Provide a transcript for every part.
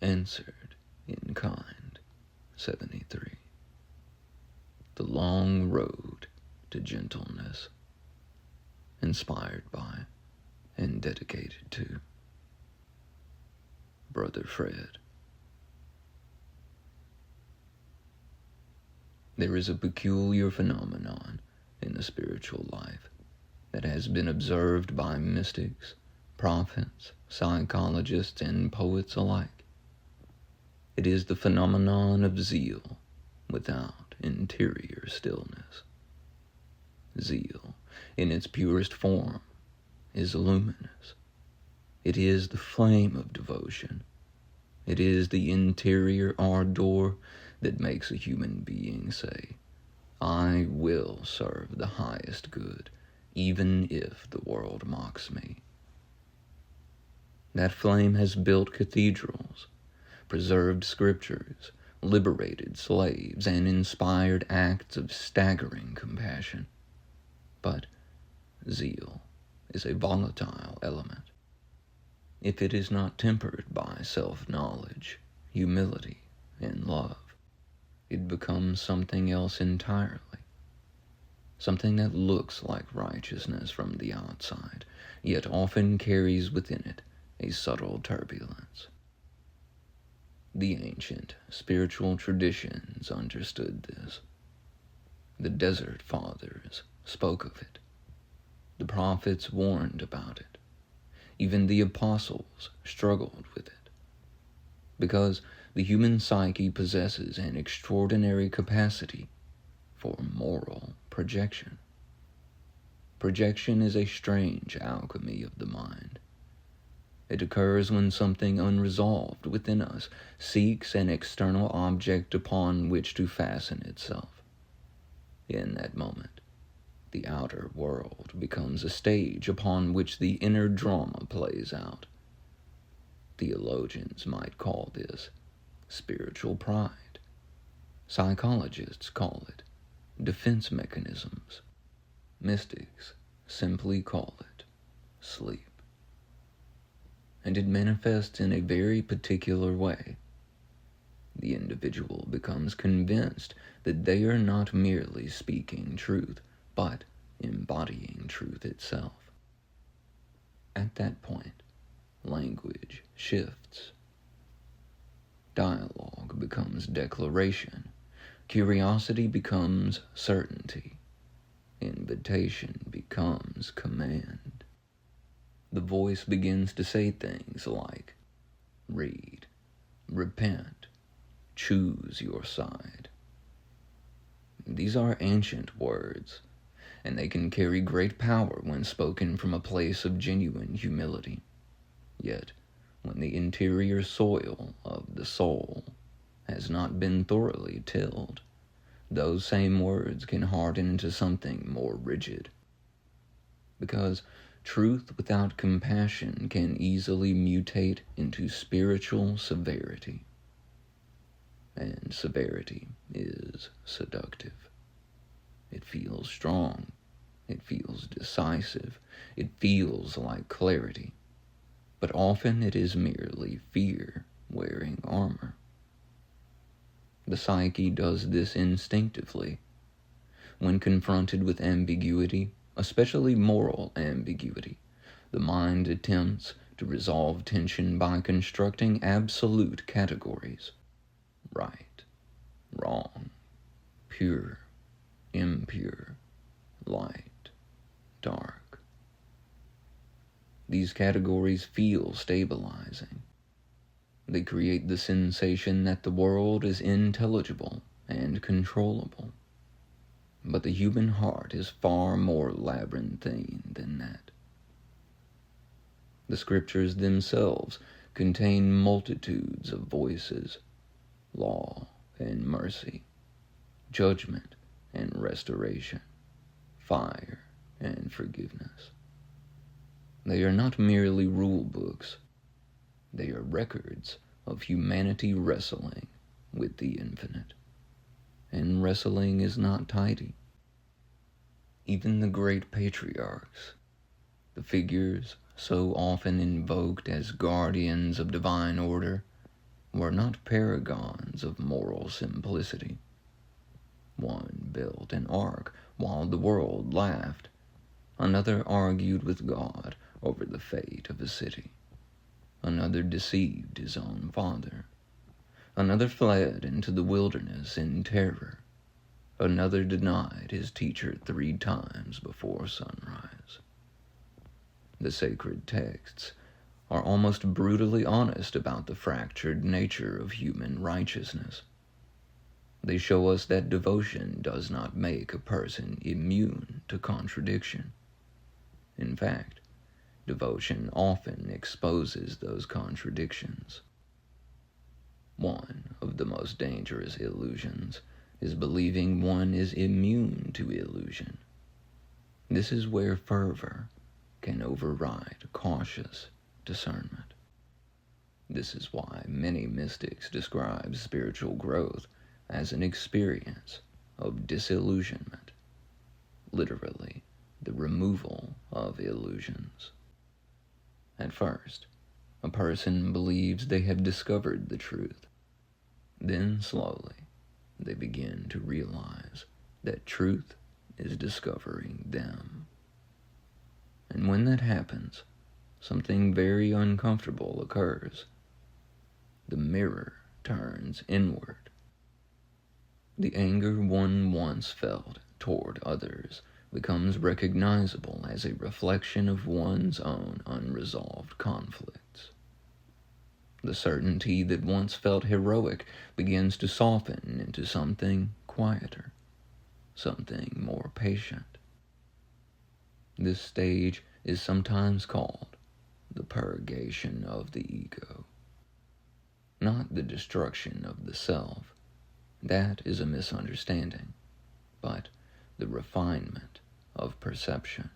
answered in kind. 73. The long road to gentleness, inspired by and dedicated to Brother Fred. There is a peculiar phenomenon in the spiritual life that has been observed by mystics, prophets, psychologists, and poets alike. It is the phenomenon of zeal without interior stillness. Zeal, in its purest form, is luminous. It is the flame of devotion. It is the interior ardor that makes a human being say, I will serve the highest good, even if the world mocks me. That flame has built cathedrals, preserved scriptures, liberated slaves, and inspired acts of staggering compassion. But zeal is a volatile element. If it is not tempered by self-knowledge, humility, and love, it becomes something else entirely. Something that looks like righteousness from the outside, yet often carries within it a subtle turbulence. The ancient spiritual traditions understood this. The Desert Fathers spoke of it. The prophets warned about it. Even the apostles struggled with it. Because the human psyche possesses an extraordinary capacity for moral projection. Projection is a strange alchemy of the mind. It occurs when something unresolved within us seeks an external object upon which to fasten itself. In that moment, the outer world becomes a stage upon which the inner drama plays out. Theologians might call this spiritual pride. Psychologists call it defense mechanisms. Mystics simply call it sleep. And it manifests in a very particular way. The individual becomes convinced that they are not merely speaking truth, but embodying truth itself. At that point, language shifts. Dialogue becomes declaration. Curiosity becomes certainty. Invitation becomes command. The voice begins to say things like, read, repent, choose your side. These are ancient words, and they can carry great power when spoken from a place of genuine humility. Yet, when the interior soil of the soul has not been thoroughly tilled, those same words can harden into something more rigid. Because truth without compassion can easily mutate into spiritual severity. And severity is seductive. It feels strong. It feels decisive. It feels like clarity. But often it is merely fear wearing armor. The psyche does this instinctively. When confronted with ambiguity, especially moral ambiguity, the mind attempts to resolve tension by constructing absolute categories. Right, wrong, pure, impure, light, dark. These categories feel stabilizing. They create the sensation that the world is intelligible and controllable. But the human heart is far more labyrinthine than that. The scriptures themselves contain multitudes of voices, law and mercy, judgment and restoration, fire and forgiveness. They are not merely rule books. They are records of humanity wrestling with the infinite. And wrestling is not tidy. Even the great patriarchs, the figures so often invoked as guardians of divine order, were not paragons of moral simplicity. One built an ark while the world laughed. Another argued with God over the fate of a city. Another deceived his own father. Another fled into the wilderness in terror. Another denied his teacher 3 times before sunrise. The sacred texts are almost brutally honest about the fractured nature of human righteousness. They show us that devotion does not make a person immune to contradiction. In fact, devotion often exposes those contradictions. One of the most dangerous illusions is believing one is immune to illusion. This is where fervor can override cautious discernment. This is why many mystics describe spiritual growth as an experience of disillusionment, literally the removal of illusions. At first, a person believes they have discovered the truth. Then slowly, they begin to realize that truth is discovering them. And when that happens, something very uncomfortable occurs. The mirror turns inward. The anger one once felt toward others becomes recognizable as a reflection of one's own unresolved conflicts. The certainty that once felt heroic begins to soften into something quieter, something more patient. This stage is sometimes called the purgation of the ego. Not the destruction of the self, that is a misunderstanding, but the refinement of perception.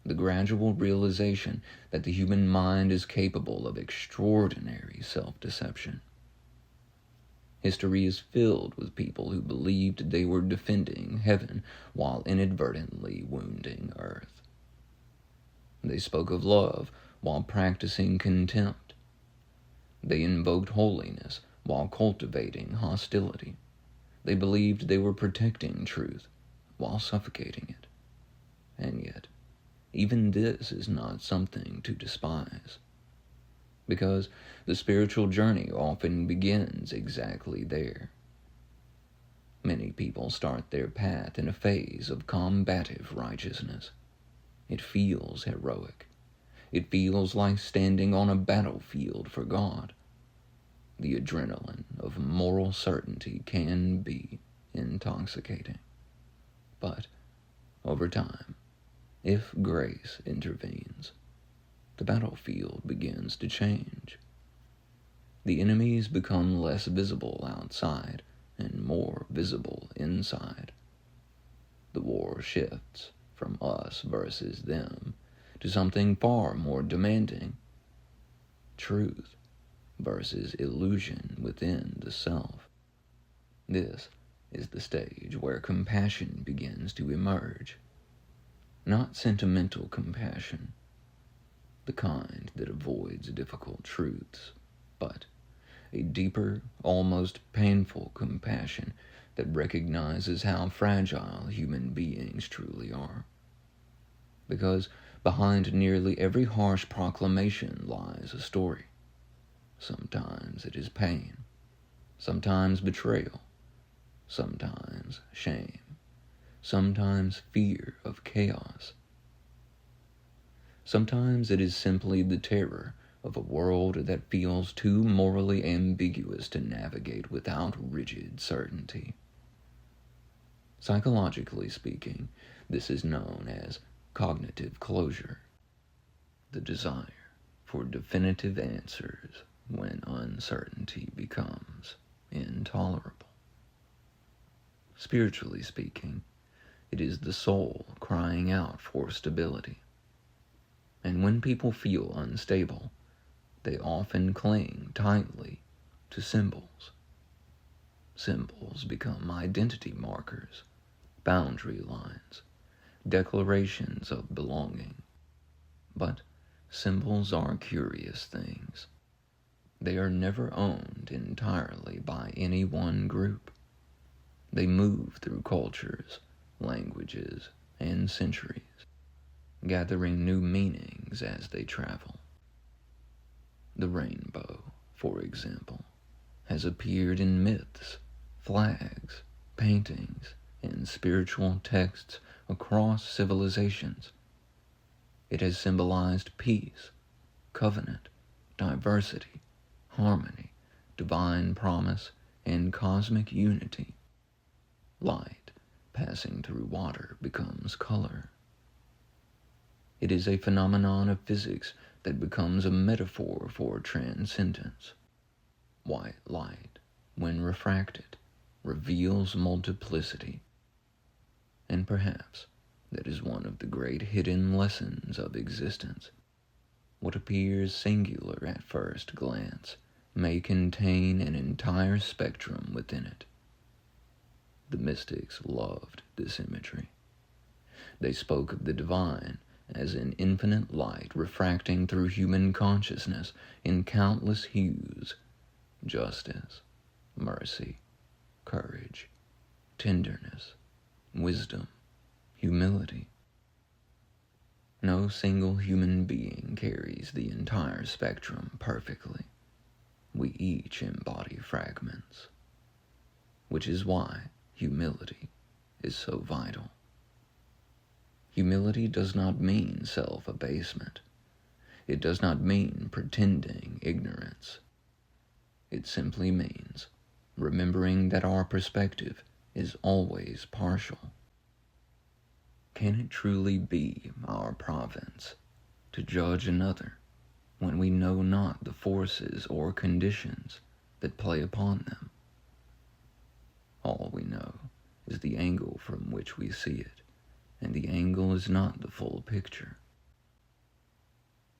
The gradual realization that the human mind is capable of extraordinary self-deception. History is filled with people who believed they were defending heaven while inadvertently wounding earth. They spoke of love while practicing contempt. They invoked holiness while cultivating hostility. They believed they were protecting truth while suffocating it. And yet, even this is not something to despise, because the spiritual journey often begins exactly there. Many people start their path in a phase of combative righteousness. It feels heroic. It feels like standing on a battlefield for God. The adrenaline of moral certainty can be intoxicating. But over time, if grace intervenes, the battlefield begins to change. The enemies become less visible outside and more visible inside. The war shifts from us versus them to something far more demanding. Truth versus illusion within the self. This is the stage where compassion begins to emerge. Not sentimental compassion, the kind that avoids difficult truths, but a deeper, almost painful compassion that recognizes how fragile human beings truly are. Because behind nearly every harsh proclamation lies a story. Sometimes it is pain, sometimes betrayal, sometimes shame, sometimes fear of chaos. Sometimes it is simply the terror of a world that feels too morally ambiguous to navigate without rigid certainty. Psychologically speaking, this is known as cognitive closure, the desire for definitive answers when uncertainty becomes intolerable. Spiritually speaking, it is the soul crying out for stability. And when people feel unstable, they often cling tightly to symbols. Symbols become identity markers, boundary lines, declarations of belonging. But symbols are curious things. They are never owned entirely by any one group. They move through cultures, languages, and centuries, gathering new meanings as they travel. The rainbow, for example, has appeared in myths, flags, paintings, and spiritual texts across civilizations. It has symbolized peace, covenant, diversity, harmony, divine promise, and cosmic unity. Light passing through water becomes color. It is a phenomenon of physics that becomes a metaphor for transcendence. White light, when refracted, reveals multiplicity. And perhaps that is one of the great hidden lessons of existence. What appears singular at first glance may contain an entire spectrum within it. The mystics loved this imagery. They spoke of the divine as an infinite light refracting through human consciousness in countless hues: justice, mercy, courage, tenderness, wisdom, humility. No single human being carries the entire spectrum perfectly. We each embody fragments, which is why humility is so vital. Humility does not mean self-abasement. It does not mean pretending ignorance. It simply means remembering that our perspective is always partial. Can it truly be our province to judge another when we know not the forces or conditions that play upon them? All we know is the angle from which we see it, and the angle is not the full picture.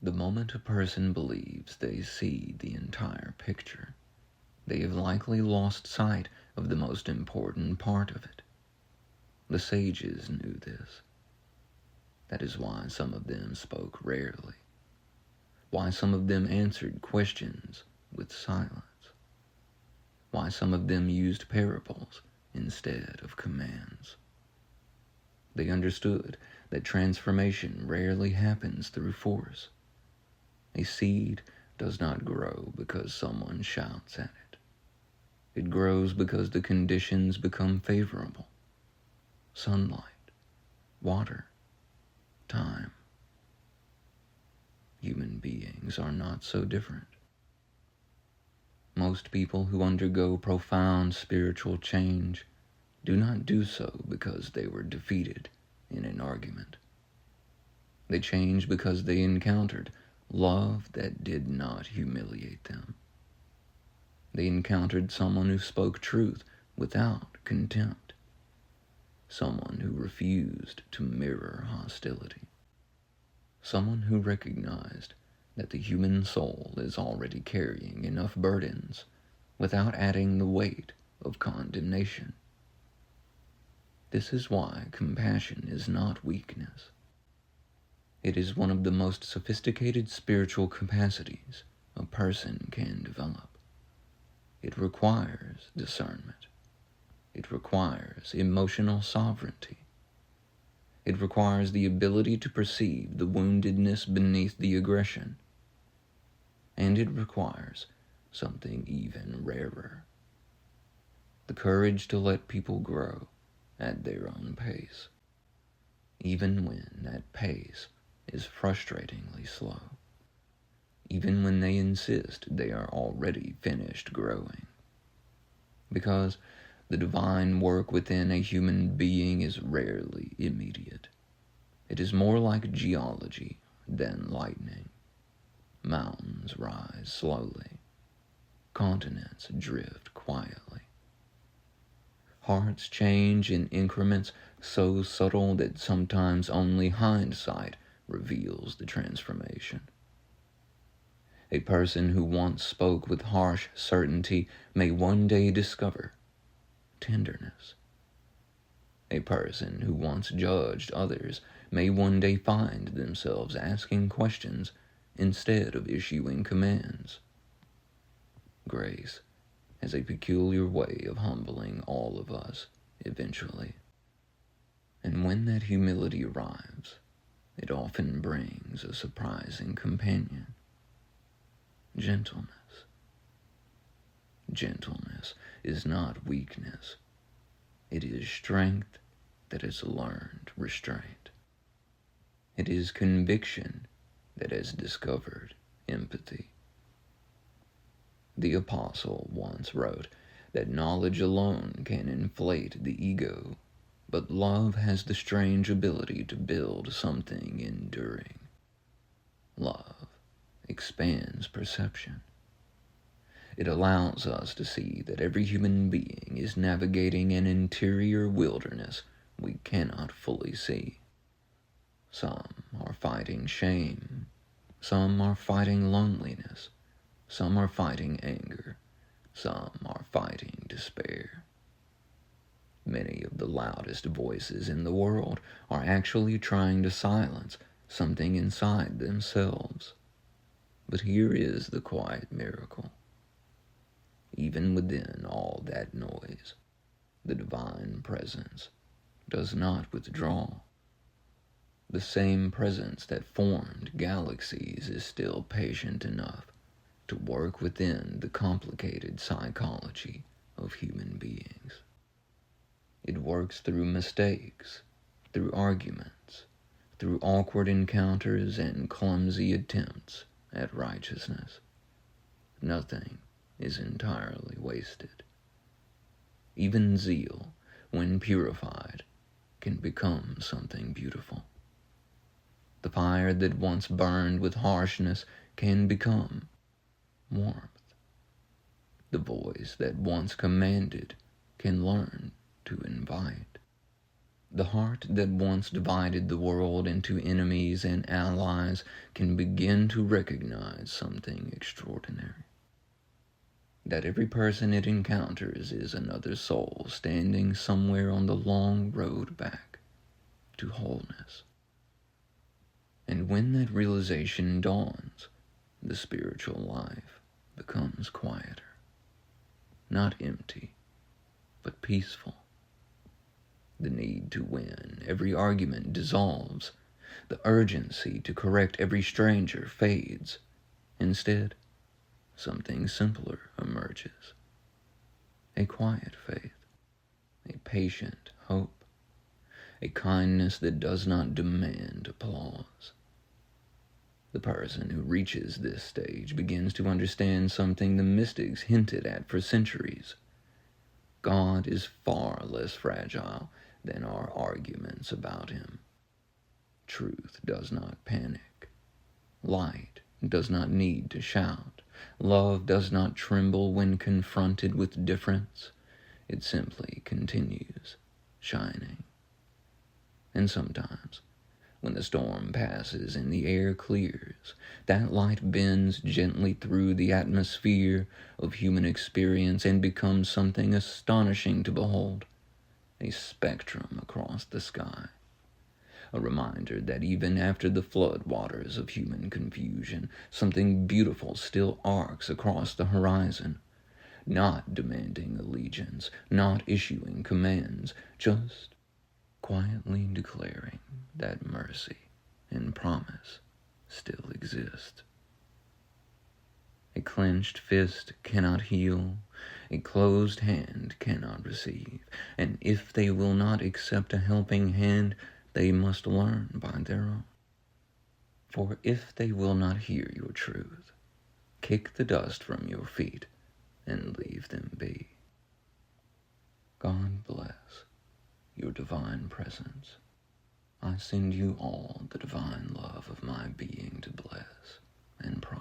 The moment a person believes they see the entire picture, they have likely lost sight of the most important part of it. The sages knew this. That is why some of them spoke rarely, why some of them answered questions with silence, why some of them used parables instead of commands. They understood that transformation rarely happens through force. A seed does not grow because someone shouts at it. It grows because the conditions become favorable. Sunlight, water, time. Human beings are not so different. Most people who undergo profound spiritual change do not do so because they were defeated in an argument. They change because they encountered love that did not humiliate them. They encountered someone who spoke truth without contempt, someone who refused to mirror hostility, someone who recognized that the human soul is already carrying enough burdens without adding the weight of condemnation. This is why compassion is not weakness. It is one of the most sophisticated spiritual capacities a person can develop. It requires discernment. It requires emotional sovereignty. It requires the ability to perceive the woundedness beneath the aggression. And it requires something even rarer: the courage to let people grow at their own pace, even when that pace is frustratingly slow, even when they insist they are already finished growing. Because the divine work within a human being is rarely immediate. It is more like geology than lightning. Mountains rise slowly. Continents drift quietly. Hearts change in increments so subtle that sometimes only hindsight reveals the transformation. A person who once spoke with harsh certainty may one day discover tenderness. A person who once judged others may one day find themselves asking questions instead of issuing commands. Grace has a peculiar way of humbling all of us eventually. And when that humility arrives, it often brings a surprising companion: gentleness. Gentleness is not weakness. It is strength that has learned restraint. It is conviction that has discovered empathy. The apostle once wrote that knowledge alone can inflate the ego, but love has the strange ability to build something enduring. Love expands perception. It allows us to see that every human being is navigating an interior wilderness we cannot fully see. Some are fighting shame. Some are fighting loneliness. Some are fighting anger. Some are fighting despair. Many of the loudest voices in the world are actually trying to silence something inside themselves. But here is the quiet miracle. Even within all that noise, the divine presence does not withdraw. The same presence that formed galaxies is still patient enough to work within the complicated psychology of human beings. It works through mistakes, through arguments, through awkward encounters and clumsy attempts at righteousness. Nothing is entirely wasted. Even zeal, when purified, can become something beautiful. The fire that once burned with harshness can become warmth. The voice that once commanded can learn to invite. The heart that once divided the world into enemies and allies can begin to recognize something extraordinary. That every person it encounters is another soul standing somewhere on the long road back to wholeness. And when that realization dawns, the spiritual life becomes quieter. Not empty, but peaceful. The need to win every argument dissolves. The urgency to correct every stranger fades. Instead, something simpler emerges. A quiet faith, a patient hope, a kindness that does not demand applause. The person who reaches this stage begins to understand something the mystics hinted at for centuries. God is far less fragile than our arguments about him. Truth does not panic. Light does not need to shout. Love does not tremble when confronted with difference. It simply continues shining. And sometimes, when the storm passes and the air clears, that light bends gently through the atmosphere of human experience and becomes something astonishing to behold, a spectrum across the sky. A reminder that even after the flood waters of human confusion, something beautiful still arcs across the horizon, not demanding allegiance, not issuing commands, just quietly declaring that mercy and promise still exist. A clenched fist cannot heal, a closed hand cannot receive, and if they will not accept a helping hand, they must learn by their own. For if they will not hear your truth, kick the dust from your feet and leave them be. God bless your divine presence. I send you all the divine love of my being to bless and prosper.